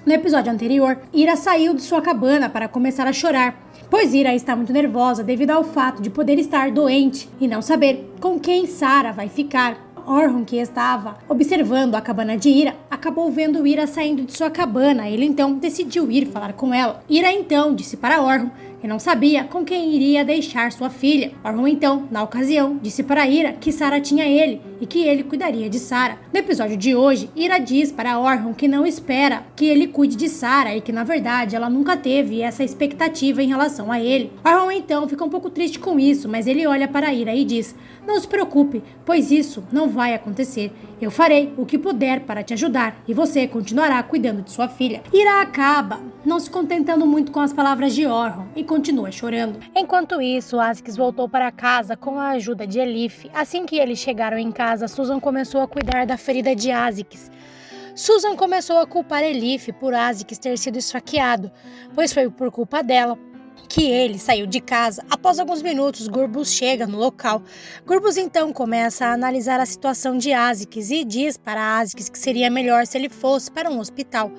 No episódio anterior, Ira saiu de sua cabana para começar a chorar, pois Ira está muito nervosa devido ao fato de poder estar doente e não saber com quem Sarah vai ficar. Orhun, que estava observando a cabana de Ira, acabou vendo Ira saindo de sua cabana. Ele então decidiu ir falar com ela. Ira então disse para Orhun que não sabia com quem iria deixar sua filha. Orhun então, na ocasião, disse para Ira que Sarah tinha ele e que ele cuidaria de Sarah. No episódio de hoje, Ira diz para Orhun que não espera que ele cuide de Sarah e que na verdade ela nunca teve essa expectativa em relação a ele. Orhun então fica um pouco triste com isso, mas ele olha para Ira e diz: "Não se preocupe, pois isso não vai acontecer. Eu farei o que puder para te ajudar e você continuará cuidando de sua filha." Ira acaba não se contentando muito com as palavras de Orhun e continua chorando. Enquanto isso, Azix voltou para casa com a ajuda de Elif. Assim que eles chegaram em casa, Susan começou a cuidar da ferida de Azix. Susan começou a culpar Elif por Azix ter sido esfaqueado, pois foi por culpa dela que ele saiu de casa. Após alguns minutos, Gurbus chega no local. Gurbus então começa a analisar a situação de Azix e diz para Azix que seria melhor se ele fosse para um hospital.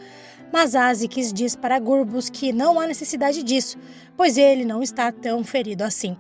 Mas Azix diz para Gurbus que não há necessidade disso, pois ele não está tão ferido assim.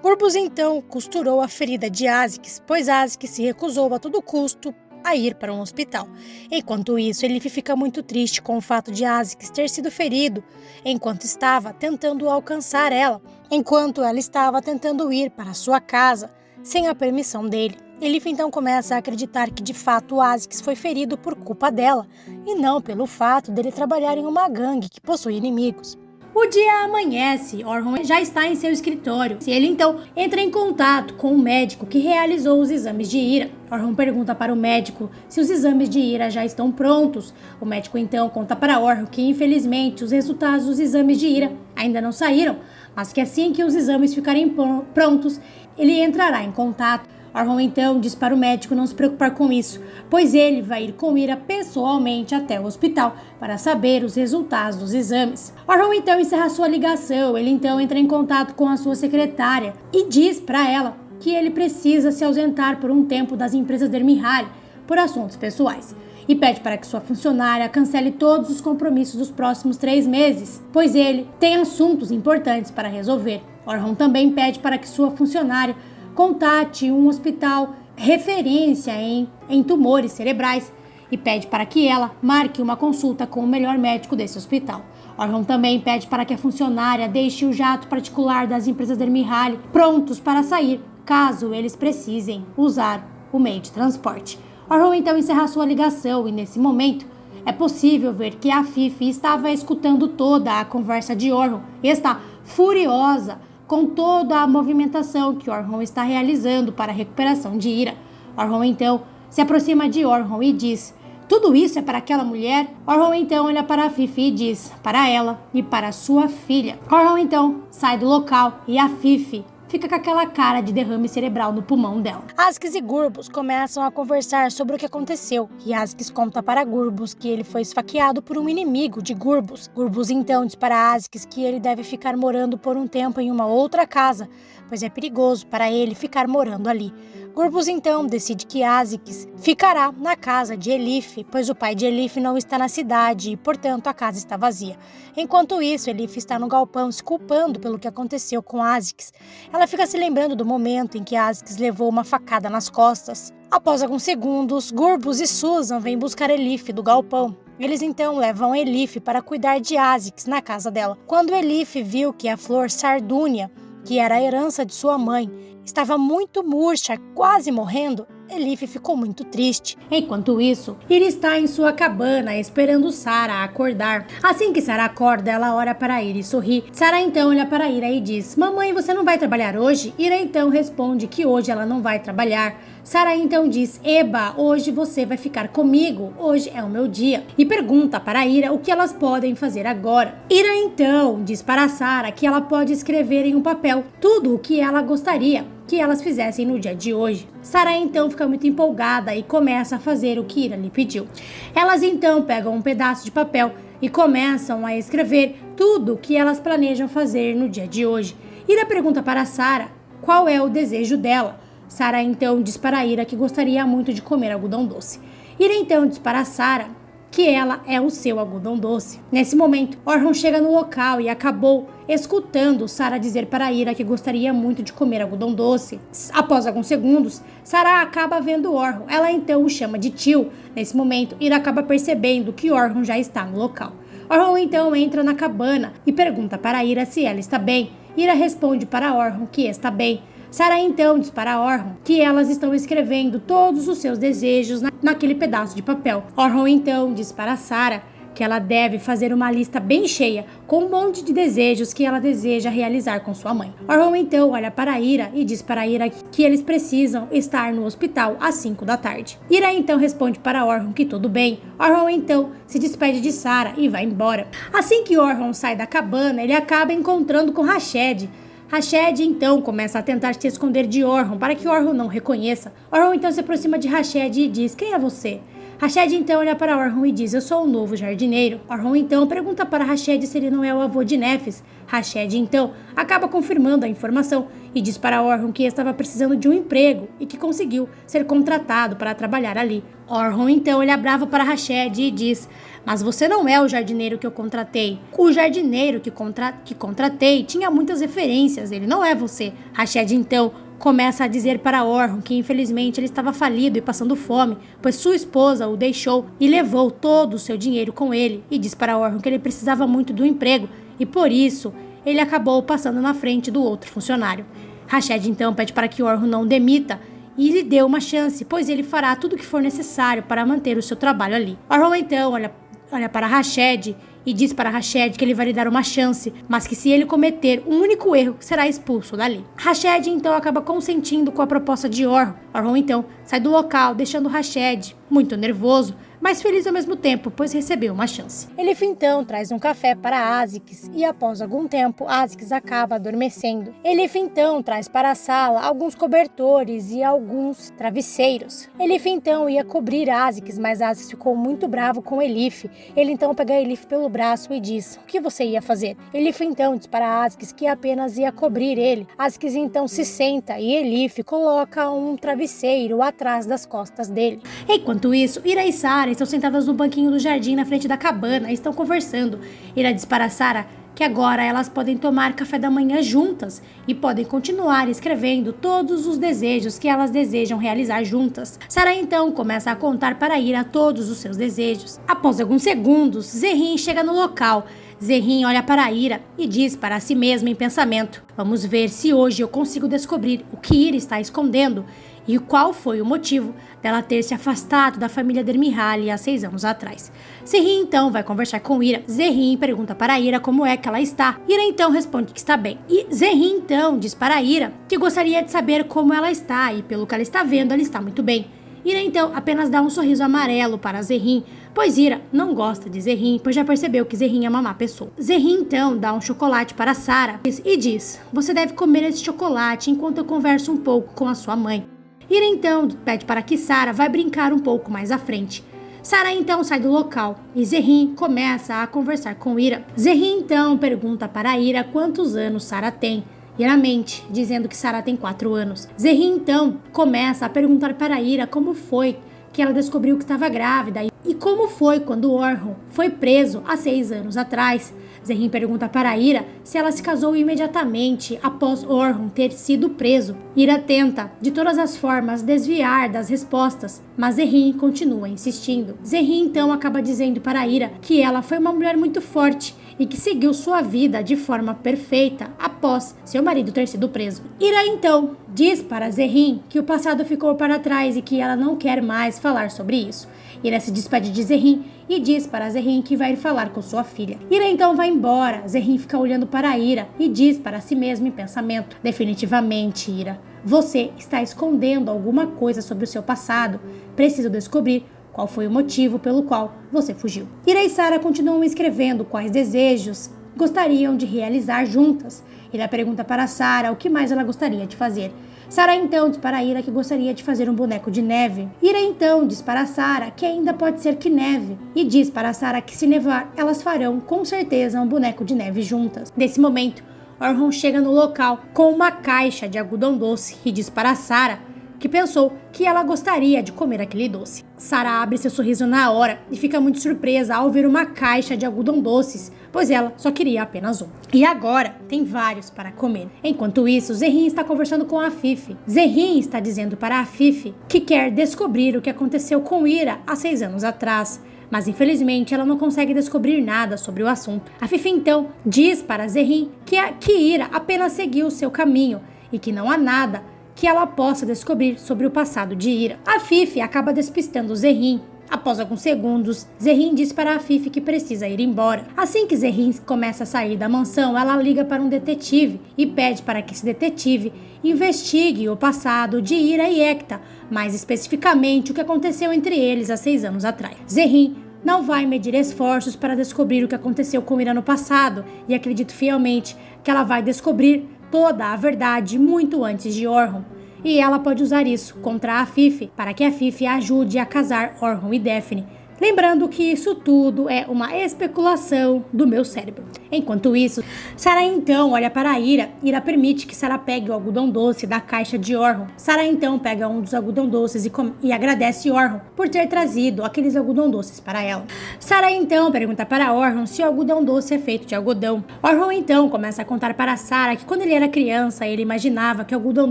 Gurbus então costurou a ferida de Azix, pois Azix se recusou a todo custo a ir para um hospital. Enquanto isso, Elif fica muito triste com o fato de Azix ter sido ferido enquanto estava tentando alcançar ela, enquanto ela estava tentando ir para sua casa sem a permissão dele. Elif então começa a acreditar que de fato Azix foi ferido por culpa dela e não pelo fato dele trabalhar em uma gangue que possui inimigos. O dia amanhece, Orhun já está em seu escritório. Ele então entra em contato com o médico que realizou os exames de Ira. Orhun pergunta para o médico se os exames de Ira já estão prontos. O médico então conta para Orhun que infelizmente os resultados dos exames de Ira ainda não saíram, mas que assim que os exames ficarem prontos, ele entrará em contato. Orhun então diz para o médico não se preocupar com isso, pois ele vai ir com Ira pessoalmente até o hospital para saber os resultados dos exames. Orhun então encerra sua ligação. Ele então entra em contato com a sua secretária e diz para ela que ele precisa se ausentar por um tempo das empresas Dermihal por assuntos pessoais e pede para que sua funcionária cancele todos os compromissos dos próximos 3 meses, pois ele tem assuntos importantes para resolver. Orhun também pede para que sua funcionária contate um hospital referência em tumores cerebrais e pede para que ela marque uma consulta com o melhor médico desse hospital. Orhun também pede para que a funcionária deixe o jato particular das empresas Dermihal prontos para sair, caso eles precisem usar o meio de transporte. Orhun então encerra sua ligação e nesse momento é possível ver que a Fifi estava escutando toda a conversa de Orhun e está furiosa com toda a movimentação que Orhun está realizando para a recuperação de Ira. Orhun então se aproxima de Orhun e diz: "Tudo isso é para aquela mulher?" Orhun então olha para a Fifi e diz: "Para ela e para sua filha." Orhun então sai do local e a Fifi fica com aquela cara de derrame cerebral no pulmão dela. Azix e Gurbus começam a conversar sobre o que aconteceu e Azix conta para Gurbus que ele foi esfaqueado por um inimigo de Gurbus. Gurbus então diz para Azix que ele deve ficar morando por um tempo em uma outra casa, pois é perigoso para ele ficar morando ali. Gurbus então decide que Azix ficará na casa de Elif, pois o pai de Elif não está na cidade e, portanto, a casa está vazia. Enquanto isso, Elif está no galpão se culpando pelo que aconteceu com Azix. Ela fica se lembrando do momento em que Azix levou uma facada nas costas. Após alguns segundos, Gurbus e Susan vêm buscar Elif do galpão. Eles então levam Elif para cuidar de Azix na casa dela. Quando Elif viu que a flor Sardúnia, que era a herança de sua mãe, estava muito murcha, quase morrendo, Elif ficou muito triste. Enquanto isso, Ira está em sua cabana esperando Sarah acordar. Assim que Sarah acorda, ela olha para Ira e sorri. Sarah então olha para Ira e diz: "Mamãe, você não vai trabalhar hoje?" Ira então responde que hoje ela não vai trabalhar. Sarah então diz: "Eba, hoje você vai ficar comigo, hoje é o meu dia." E pergunta para Ira o que elas podem fazer agora. Ira então diz para Sarah que ela pode escrever em um papel tudo o que ela gostaria que elas fizessem no dia de hoje. Sarah então fica muito empolgada e começa a fazer o que Ira lhe pediu. Elas então pegam um pedaço de papel e começam a escrever tudo o que elas planejam fazer no dia de hoje. Ira pergunta para Sarah qual é o desejo dela. Sarah então diz para Ira que gostaria muito de comer algodão doce. Ira então diz para Sarah que ela é o seu algodão doce. Nesse momento, Orhun chega no local e acabou escutando Sarah dizer para Ira que gostaria muito de comer algodão doce. Após alguns segundos, Sarah acaba vendo Orhun. Ela então o chama de tio. Nesse momento, Ira acaba percebendo que Orhun já está no local. Orhun então entra na cabana e pergunta para Ira se ela está bem. Ira responde para Orhun que está bem. Sarah então diz para Orhun que elas estão escrevendo todos os seus desejos naquele pedaço de papel. Orhun então diz para Sarah que ela deve fazer uma lista bem cheia com um monte de desejos que ela deseja realizar com sua mãe. Orhun então olha para Ira e diz para Ira que eles precisam estar no hospital às 5 da tarde. Ira então responde para Orhun que tudo bem. Orhun então se despede de Sarah e vai embora. Assim que Orhun sai da cabana, ele acaba encontrando com Rashed. Rashed então começa a tentar se esconder de Orhun para que Orhun não reconheça. Orhun então se aproxima de Rashed e diz: quem é você? Rashed então olha para Orhun e diz: eu sou o novo jardineiro. Orhun então pergunta para Rashed se ele não é o avô de Nefes. Rashed então acaba confirmando a informação e diz para Orhun que estava precisando de um emprego e que conseguiu ser contratado para trabalhar ali. Orhun então olha bravo para Rashed e diz: mas você não é o jardineiro que eu contratei. O jardineiro que contratei tinha muitas referências, ele não é você. Rashed então começa a dizer para Orhun que infelizmente ele estava falido e passando fome, pois sua esposa o deixou e levou todo o seu dinheiro com ele, e diz para Orhun que ele precisava muito do emprego e por isso ele acabou passando na frente do outro funcionário. Rashed então pede para que Orhun não demita e lhe dê uma chance, pois ele fará tudo o que for necessário para manter o seu trabalho ali. Orhun então olha para Rashed e diz para Rashed que ele vai lhe dar uma chance, mas que se ele cometer um único erro, será expulso dali. Rashed então acaba consentindo com a proposta de Orhun. Orhun então sai do local, deixando Rashed muito nervoso, mas feliz ao mesmo tempo, pois recebeu uma chance. Elif então traz um café para Azix e após algum tempo, Azix acaba adormecendo. Elif então traz para a sala alguns cobertores e alguns travesseiros. Elif então ia cobrir Azix, mas Azix ficou muito bravo com Elif. Ele então pega Elif pelo braço e diz: o que você ia fazer? Elif então diz para Azix que apenas ia cobrir ele. Azix então se senta e Elif coloca um travesseiro atrás das costas dele. Enquanto isso, Ira e Sarah estão sentadas no banquinho do jardim na frente da cabana e estão conversando. Ira diz para Sarah que agora elas podem tomar café da manhã juntas e podem continuar escrevendo todos os desejos que elas desejam realizar juntas. Sarah então começa a contar para Ira todos os seus desejos. Após alguns segundos, Zerrin chega no local. Zerrin olha para Ira e diz para si mesma em pensamento: vamos ver se hoje eu consigo descobrir o que Ira está escondendo e qual foi o motivo dela ter se afastado da família Dermihali há 6 anos atrás. Zerrin então vai conversar com Ira. Zerrin pergunta para Ira como é que ela está. Ira então responde que está bem. E Zerrin então diz para Ira que gostaria de saber como ela está e pelo que ela está vendo, ela está muito bem. Ira então apenas dá um sorriso amarelo para Zerrin, pois Ira não gosta de Zerrin, pois já percebeu que Zerrin é uma má pessoa. Zerrin então dá um chocolate para Sarah e diz: você deve comer esse chocolate enquanto eu converso um pouco com a sua mãe. Ira então pede para que Sarah vá brincar um pouco mais à frente. Sarah então sai do local e Zerrin começa a conversar com Ira. Zerrin então pergunta para Ira quantos anos Sarah tem. Ira mente, dizendo que Sarah tem 4 anos. Zerrin então começa a perguntar para Ira como foi que ela descobriu que estava grávida e como foi quando Orhun foi preso há 6 anos atrás. Zerrin pergunta para Ira se ela se casou imediatamente após Orhun ter sido preso. Ira tenta, de todas as formas, desviar das respostas, mas Zerrin continua insistindo. Zerrin então acaba dizendo para Ira que ela foi uma mulher muito forte e que seguiu sua vida de forma perfeita após seu marido ter sido preso. Ira então diz para Zerrin que o passado ficou para trás e que ela não quer mais falar sobre isso. Ira se despede de Zerrin e diz para Zerrin que vai ir falar com sua filha. Ira então vai embora. Zerrin fica olhando para Ira e diz para si mesmo em pensamento: definitivamente, Ira, você está escondendo alguma coisa sobre o seu passado. Preciso descobrir qual foi o motivo pelo qual você fugiu. Ira e Sarah continuam escrevendo quais desejos gostariam de realizar juntas. Ira pergunta para Sarah o que mais ela gostaria de fazer. Sarah então diz para Ira que gostaria de fazer um boneco de neve. Ira então diz para Sarah que ainda pode ser que neve e diz para Sarah que se nevar, elas farão com certeza um boneco de neve juntas. Nesse momento, Orhun chega no local com uma caixa de algodão doce e diz para Sarah que pensou que ela gostaria de comer aquele doce. Sarah abre seu sorriso na hora e fica muito surpresa ao ver uma caixa de algodão doces, pois ela só queria apenas um. E agora tem vários para comer. Enquanto isso, Zerrin está conversando com a Fifi. Zerrin está dizendo para a Fifi que quer descobrir o que aconteceu com Ira há 6 anos atrás. Mas infelizmente ela não consegue descobrir nada sobre o assunto. A Fifi então diz para Zerrin que Ira apenas seguiu seu caminho e que não há nada que ela possa descobrir sobre o passado de Ira. A Fifi acaba despistando Zerrin. Após alguns segundos, Zerrin diz para a Fifi que precisa ir embora. Assim que Zerrin começa a sair da mansão, ela liga para um detetive e pede para que esse detetive investigue o passado de Ira e Ekta, mais especificamente o que aconteceu entre eles há 6 anos atrás. Zerrin não vai medir esforços para descobrir o que aconteceu com Ira no passado e acredito fielmente que ela vai descobrir toda a verdade muito antes de Orhun. E ela pode usar isso contra a Fifi para que a Fifi ajude a casar Orhun e Daphne. Lembrando que isso tudo é uma especulação do meu cérebro. Enquanto isso, Sarah então olha para Ira. Ira permite que Sarah pegue o algodão doce da caixa de Orhun. Sarah então pega um dos algodão doces e agradece Orhun por ter trazido aqueles algodão doces para ela. Sarah então pergunta para Orhun se o algodão doce é feito de algodão. Orhun então começa a contar para Sarah que quando ele era criança ele imaginava que o algodão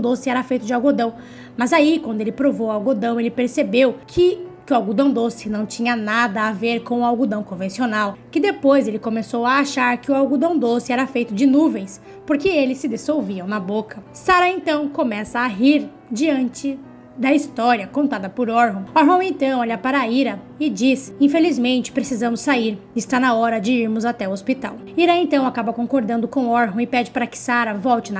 doce era feito de algodão. Mas aí, quando ele provou o algodão, ele percebeu que o algodão doce não tinha nada a ver com o algodão convencional, que depois ele começou a achar que o algodão doce era feito de nuvens, porque eles se dissolviam na boca. Sarah então começa a rir diante da história contada por Orhun. Orhun então olha para Ira e diz: infelizmente precisamos sair, está na hora de irmos até o hospital. Ira então acaba concordando com Orhun e pede para que Sarah volte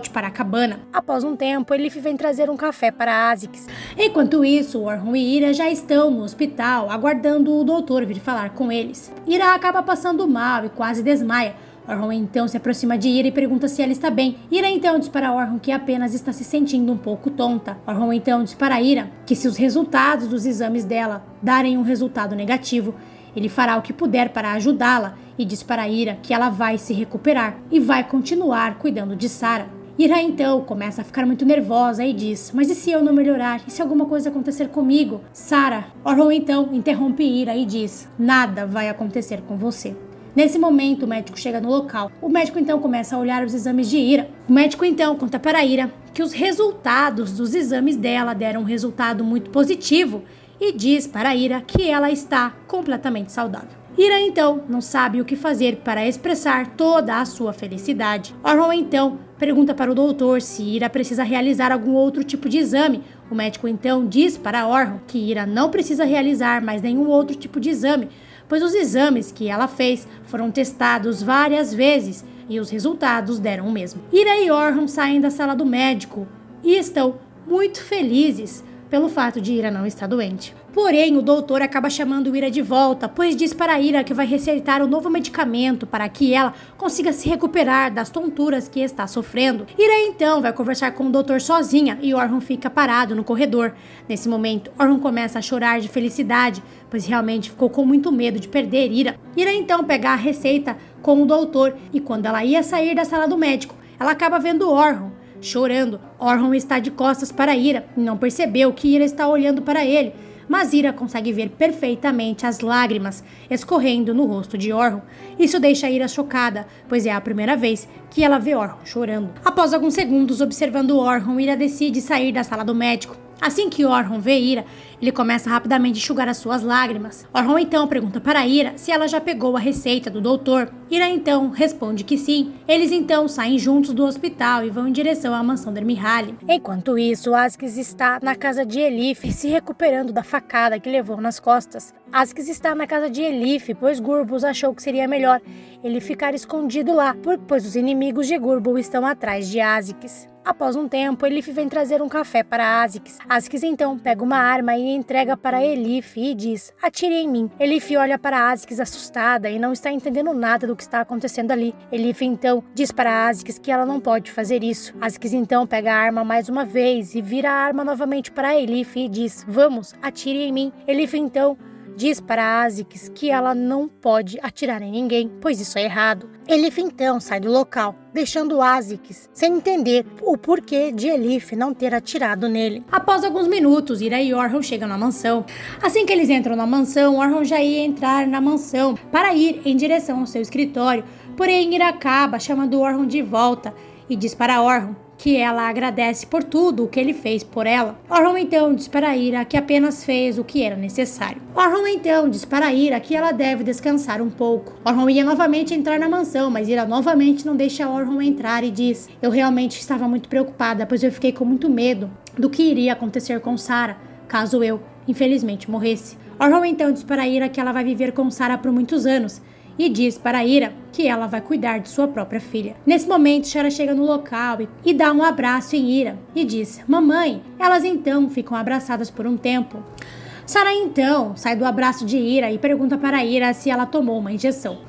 para a cabana. Após um tempo, Elif vem trazer um café para Azix. Enquanto isso, Orhun e Ira já estão no hospital, aguardando o doutor vir falar com eles. Ira acaba passando mal e quase desmaia. Orhun então se aproxima de Ira e pergunta se ela está bem. Ira então diz para Orhun que apenas está se sentindo um pouco tonta. Orhun então diz para Ira que se os resultados dos exames dela darem um resultado negativo, ele fará o que puder para ajudá-la e diz para Ira que ela vai se recuperar e vai continuar cuidando de Sarah. Ira então começa a ficar muito nervosa e diz: mas e se eu não melhorar? E se alguma coisa acontecer comigo? Sarah. Orhun então interrompe Ira e diz: nada vai acontecer com você. Nesse momento, o médico chega no local. O médico então começa a olhar os exames de Ira. O médico então conta para Ira que os resultados dos exames dela deram um resultado muito positivo e diz para Ira que ela está completamente saudável. Ira então não sabe o que fazer para expressar toda a sua felicidade. Orhun então pergunta para o doutor se Ira precisa realizar algum outro tipo de exame. O médico então diz para Orhun que Ira não precisa realizar mais nenhum outro tipo de exame, pois os exames que ela fez foram testados várias vezes e os resultados deram o mesmo. Ira e Orhun saem da sala do médico e estão muito felizes pelo fato de Ira não estar doente. Porém, o doutor acaba chamando Ira de volta, pois diz para Ira que vai receitar um novo medicamento para que ela consiga se recuperar das tonturas que está sofrendo. Ira então vai conversar com o doutor sozinha e Orhun fica parado no corredor. Nesse momento, Orhun começa a chorar de felicidade, pois realmente ficou com muito medo de perder Ira. Ira então pega a receita com o doutor e quando ela ia sair da sala do médico, ela acaba vendo Orhun chorando. Orhun está de costas para Ira e não percebeu que Ira está olhando para ele, mas Ira consegue ver perfeitamente as lágrimas escorrendo no rosto de Orhun. Isso deixa Ira chocada, pois é a primeira vez que ela vê Orhun chorando. Após alguns segundos observando Orhun, Ira decide sair da sala do médico. Assim que Orhun vê Ira, ele começa rapidamente a enxugar as suas lágrimas. Orhun então pergunta para Ira se ela já pegou a receita do doutor. Ira então responde que sim. Eles então saem juntos do hospital e vão em direção à mansão de Mihaly. Enquanto isso, Azix está na casa de Elif, se recuperando da facada que levou nas costas. Azix está na casa de Elif, pois Gurbuz achou que seria melhor ele ficar escondido lá, pois os inimigos de Gurbuz estão atrás de Azix. Após um tempo, Elif vem trazer um café para Azix. Azix então pega uma arma e entrega para Elif e diz: atire em mim. Elif olha para Azix assustada e não está entendendo nada do que está acontecendo ali. Elif então diz para Azix que ela não pode fazer isso. Azix então pega a arma mais uma vez e vira a arma novamente para Elif e diz: vamos, atire em mim. Elif então diz para Azix que ela não pode atirar em ninguém, pois isso é errado. Elif então sai do local, deixando Azix sem entender o porquê de Elif não ter atirado nele. Após alguns minutos, Ira e Orhun chegam na mansão. Assim que eles entram na mansão, Orhun já ia entrar na mansão para ir em direção ao seu escritório, porém Ira acaba chamando Orhun de volta e diz para Orhun que ela agradece por tudo o que ele fez por ela. Orhun então diz para Ira que apenas fez o que era necessário. Orhun então diz para Ira que ela deve descansar um pouco. Orhun ia novamente entrar na mansão, mas Ira novamente não deixa Orhun entrar e diz: eu realmente estava muito preocupada, pois eu fiquei com muito medo do que iria acontecer com Sarah, caso eu, infelizmente, morresse. Orhun então diz para Ira que ela vai viver com Sarah por muitos anos, e diz para Ira que ela vai cuidar de sua própria filha. Nesse momento, Sarah chega no local e dá um abraço em Ira e diz: mamãe. Elas então ficam abraçadas por um tempo. Sarah então sai do abraço de Ira e pergunta para Ira se ela tomou uma injeção.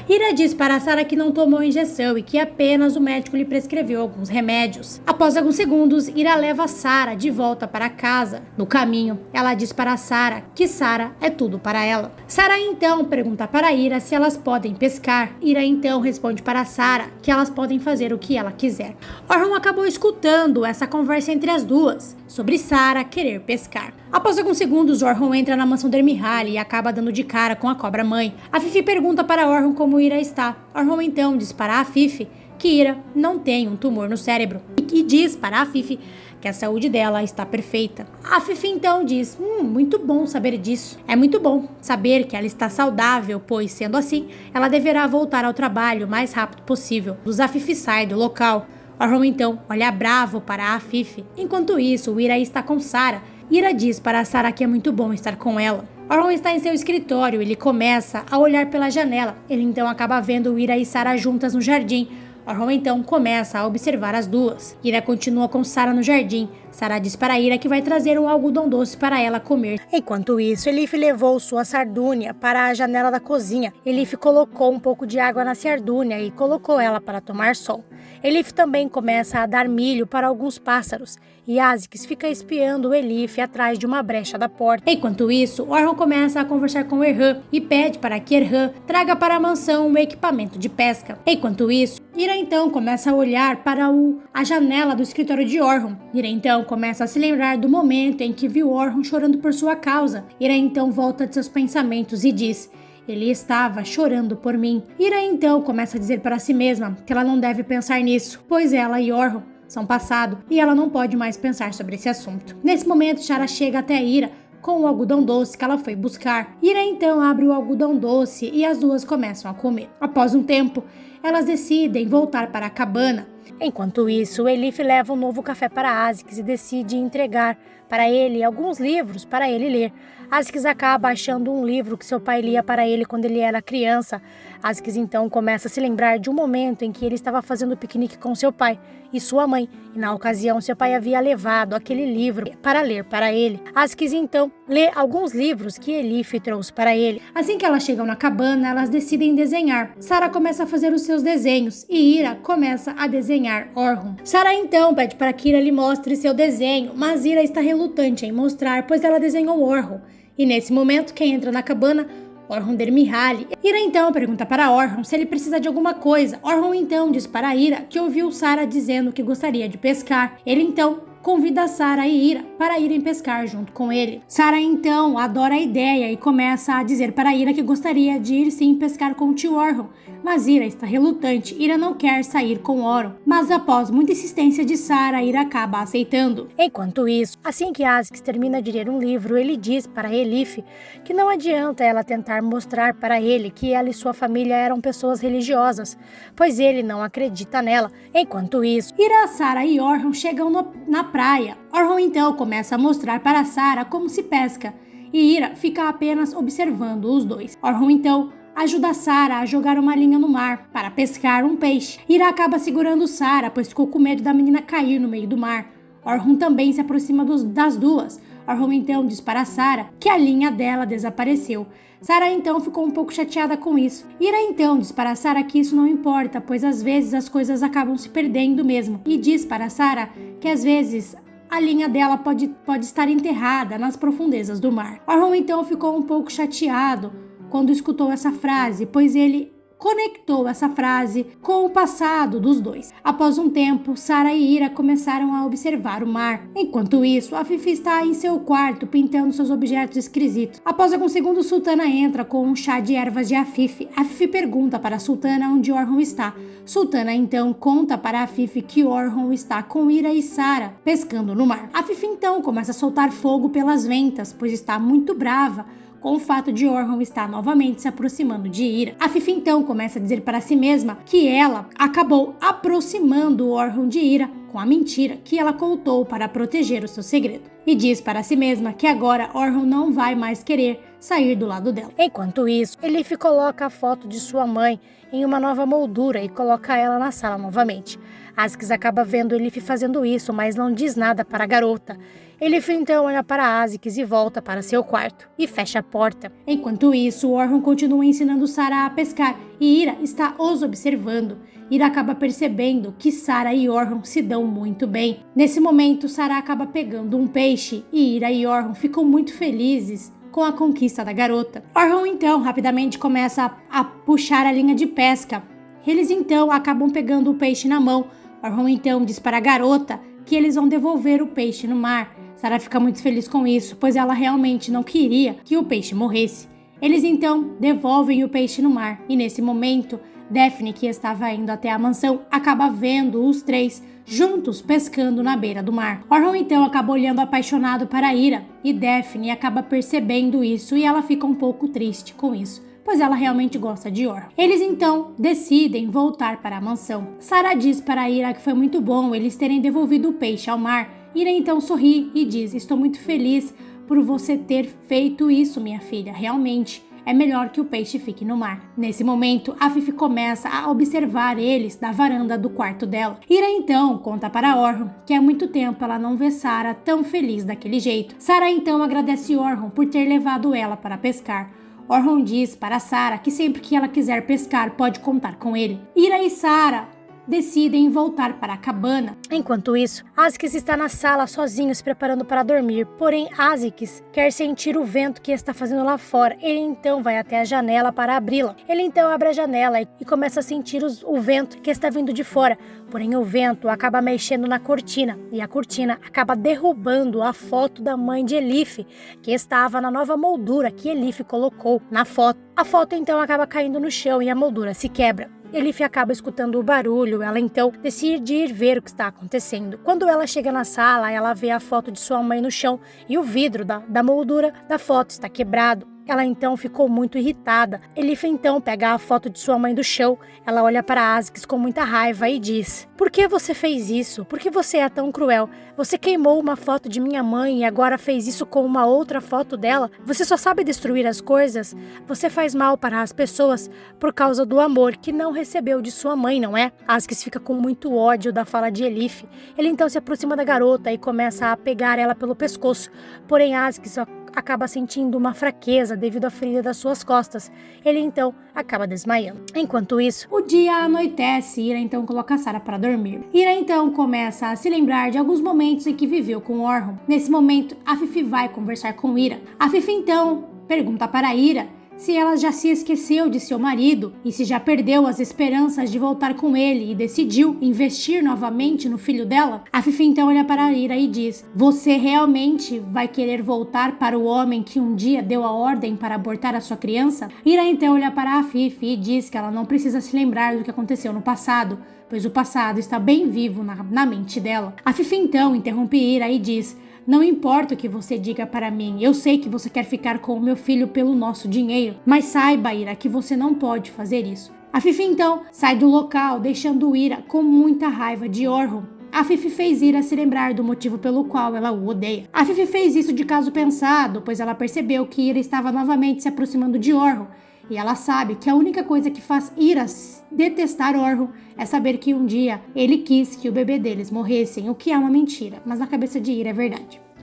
Ira diz para Sarah que não tomou injeção e que apenas o médico lhe prescreveu alguns remédios. Após alguns segundos, Ira leva Sarah de volta para casa. No caminho, ela diz para Sarah que Sarah é tudo para ela. Sarah então pergunta para Ira se elas podem pescar. Ira então responde para Sarah que elas podem fazer o que ela quiser. Orhun acabou escutando essa conversa entre as duas sobre Sarah querer pescar. Após alguns segundos, Orhun entra na mansão Dermihal e acaba dando de cara com a cobra-mãe. A Fifi pergunta para Orhun como Ira está. Orhun então diz para a Fifi que Ira não tem um tumor no cérebro e diz para a Fifi que a saúde dela está perfeita. A Fifi então diz: muito bom saber disso. É muito bom saber que ela está saudável, pois, sendo assim, ela deverá voltar ao trabalho o mais rápido possível. A Fifi sai do local. Orhun então olha bravo para a Fifi. Enquanto isso, Ira está com Sarah. Ira diz para Sarah que é muito bom estar com ela. Orhun está em seu escritório. Ele começa a olhar pela janela. Ele então acaba vendo Ira e Sarah juntas no jardim. Orhun então começa a observar as duas. Ira continua com Sarah no jardim. Sarah diz para Ira que vai trazer um algodão doce para ela comer. Enquanto isso, Elif levou sua sardúnia para a janela da cozinha. Elif colocou um pouco de água na sardúnia e colocou ela para tomar sol. Elif também começa a dar milho para alguns pássaros. E Azix fica espiando Elif atrás de uma brecha da porta. Enquanto isso, Orhun começa a conversar com Erhan e pede para que Erhan traga para a mansão um equipamento de pesca. Enquanto isso, Ira então começa a olhar para a janela do escritório de Orhun. Ira então começa a se lembrar do momento em que viu Orhun chorando por sua causa. Ira então volta de seus pensamentos e diz: ele estava chorando por mim. Ira então começa a dizer para si mesma que ela não deve pensar nisso, pois ela e Orhun são passado e ela não pode mais pensar sobre esse assunto. Nesse momento, Sarah chega até Ira com o algodão doce que ela foi buscar. Ira então abre o algodão doce e as duas começam a comer. Após um tempo, elas decidem voltar para a cabana. Enquanto isso, Elif leva um novo café para Azix e decide entregar para ele alguns livros para ele ler. Azix acaba achando um livro que seu pai lia para ele quando ele era criança. Azix então começa a se lembrar de um momento em que ele estava fazendo piquenique com seu pai e sua mãe, e na ocasião seu pai havia levado aquele livro para ler para ele. Azix então lê alguns livros que Elif trouxe para ele. Assim que elas chegam na cabana, elas decidem desenhar. Sarah começa a fazer os seus desenhos e Ira começa a desenhar Orhun. Sarah então pede para que Ira lhe mostre seu desenho, mas Ira está relutante em mostrar, pois ela desenhou Orhun. E nesse momento, quem entra na cabana? Orhun Dermihal. Ira então pergunta para Orhun se ele precisa de alguma coisa. Orhun então diz para Ira que ouviu Sarah dizendo que gostaria de pescar. Ele então convida Sarah e Ira para irem pescar junto com ele. Sarah então adora a ideia e começa a dizer para Ira que gostaria de ir sim pescar com o tio Orhun, mas Ira está relutante. Ira não quer sair com Orhun, mas após muita insistência de Sarah, Ira acaba aceitando. Enquanto isso, assim que Azix termina de ler um livro, ele diz para Elif que não adianta ela tentar mostrar para ele que ela e sua família eram pessoas religiosas, pois ele não acredita nela. Enquanto isso, Ira, Sarah e Orhun chegam na praia. Orhun então começa a mostrar para Sarah como se pesca e Ira fica apenas observando os dois. Orhun então ajuda Sarah a jogar uma linha no mar para pescar um peixe. Ira acaba segurando Sarah, pois ficou com medo da menina cair no meio do mar. Orhun também se aproxima das duas. Orhun então diz para Sarah que a linha dela desapareceu. Sarah então ficou um pouco chateada com isso. Ira então diz para Sarah que isso não importa, pois às vezes as coisas acabam se perdendo mesmo. E diz para Sarah que às vezes a linha dela pode estar enterrada nas profundezas do mar. Orhun então ficou um pouco chateado quando escutou essa frase, pois ele conectou essa frase com o passado dos dois. Após um tempo, Sarah e Ira começaram a observar o mar. Enquanto isso, a Fifi está em seu quarto pintando seus objetos esquisitos. Após alguns segundos, Sultana entra com um chá de ervas de Afif. A Fifi pergunta para a Sultana onde Orhun está. Sultana então conta para a Fifi que Orhun está com Ira e Sarah pescando no mar. A Fifi então começa a soltar fogo pelas ventas, pois está muito brava com o fato de Orhun estar novamente se aproximando de Ira. A Fifi então começa a dizer para si mesma que ela acabou aproximando Orhun de Ira com a mentira que ela contou para proteger o seu segredo. E diz para si mesma que agora Orhun não vai mais querer sair do lado dela. Enquanto isso, Elif coloca a foto de sua mãe em uma nova moldura e coloca ela na sala novamente. Aziz acaba vendo Elif fazendo isso, mas não diz nada para a garota. Elif então olha para Aziz e volta para seu quarto e fecha a porta. Enquanto isso, Orhun continua ensinando Sarah a pescar e Ira está os observando. Ira acaba percebendo que Sarah e Orhun se dão muito bem. Nesse momento, Sarah acaba pegando um peixe e Ira e Orhun ficam muito felizes com a conquista da garota. Orhun então rapidamente começa a puxar a linha de pesca. Eles então acabam pegando o peixe na mão. Orhun então diz para a garota que eles vão devolver o peixe no mar. Sarah fica muito feliz com isso, pois ela realmente não queria que o peixe morresse. Eles então devolvem o peixe no mar e nesse momento, Daphne, que estava indo até a mansão, acaba vendo os três juntos pescando na beira do mar. Orhun então acaba olhando apaixonado para Ira e Daphne acaba percebendo isso e ela fica um pouco triste com isso, pois ela realmente gosta de Orhun. Eles então decidem voltar para a mansão. Sarah diz para Ira que foi muito bom eles terem devolvido o peixe ao mar. Ira então sorri e diz: estou muito feliz por você ter feito isso, minha filha. Realmente é melhor que o peixe fique no mar. Nesse momento, a Fifi começa a observar eles da varanda do quarto dela. Ira então conta para Orhun que há muito tempo ela não vê Sarah tão feliz daquele jeito. Sarah então agradece Orhun por ter levado ela para pescar. Orhun diz para Sarah que sempre que ela quiser pescar pode contar com ele. Ira e Sarah decidem voltar para a cabana. Enquanto isso, Aziz está na sala sozinho se preparando para dormir, porém Aziz quer sentir o vento que está fazendo lá fora. Ele então vai até a janela para abri-la. Ele então abre a janela e começa a sentir o vento que está vindo de fora, porém o vento acaba mexendo na cortina e a cortina acaba derrubando a foto da mãe de Elif, que estava na nova moldura que Elif colocou na foto. A foto então acaba caindo no chão e a moldura se quebra. Elif acaba escutando o barulho, ela então decide ir ver o que está acontecendo. Quando ela chega na sala, ela vê a foto de sua mãe no chão e o vidro da moldura da foto está quebrado. Ela então ficou muito irritada. Elif então pega a foto de sua mãe do chão. Ela olha para Aziz com muita raiva e diz: por que você fez isso? Por que você é tão cruel? Você queimou uma foto de minha mãe e agora fez isso com uma outra foto dela? Você só sabe destruir as coisas? Você faz mal para as pessoas por causa do amor que não recebeu de sua mãe, não é? Aziz fica com muito ódio da fala de Elif. Ele então se aproxima da garota e começa a pegar ela pelo pescoço. Porém, Aziz acaba sentindo uma fraqueza devido à ferida das suas costas. Ele então acaba desmaiando. Enquanto isso, o dia anoitece e Ira então coloca Sarah para dormir. Ira então começa a se lembrar de alguns momentos em que viveu com Orhun. Nesse momento, a Fifi vai conversar com Ira. A Fifi então pergunta para Ira se ela já se esqueceu de seu marido e se já perdeu as esperanças de voltar com ele e decidiu investir novamente no filho dela. A Fifi então olha para Ira e diz: você realmente vai querer voltar para o homem que um dia deu a ordem para abortar a sua criança? Ira então olha para a Fifi e diz que ela não precisa se lembrar do que aconteceu no passado, pois o passado está bem vivo na mente dela. A Fifi então interrompe Ira e diz: não importa o que você diga para mim, eu sei que você quer ficar com o meu filho pelo nosso dinheiro, mas saiba, Ira, que você não pode fazer isso. A Fifi então sai do local, deixando Ira com muita raiva de Orhun. A Fifi fez Ira se lembrar do motivo pelo qual ela o odeia. A Fifi fez isso de caso pensado, pois ela percebeu que Ira estava novamente se aproximando de Orhun. E ela sabe que a única coisa que faz Ira detestar Orhun é saber que um dia ele quis que o bebê deles morresse, o que é uma mentira, mas na cabeça de Ira é verdade.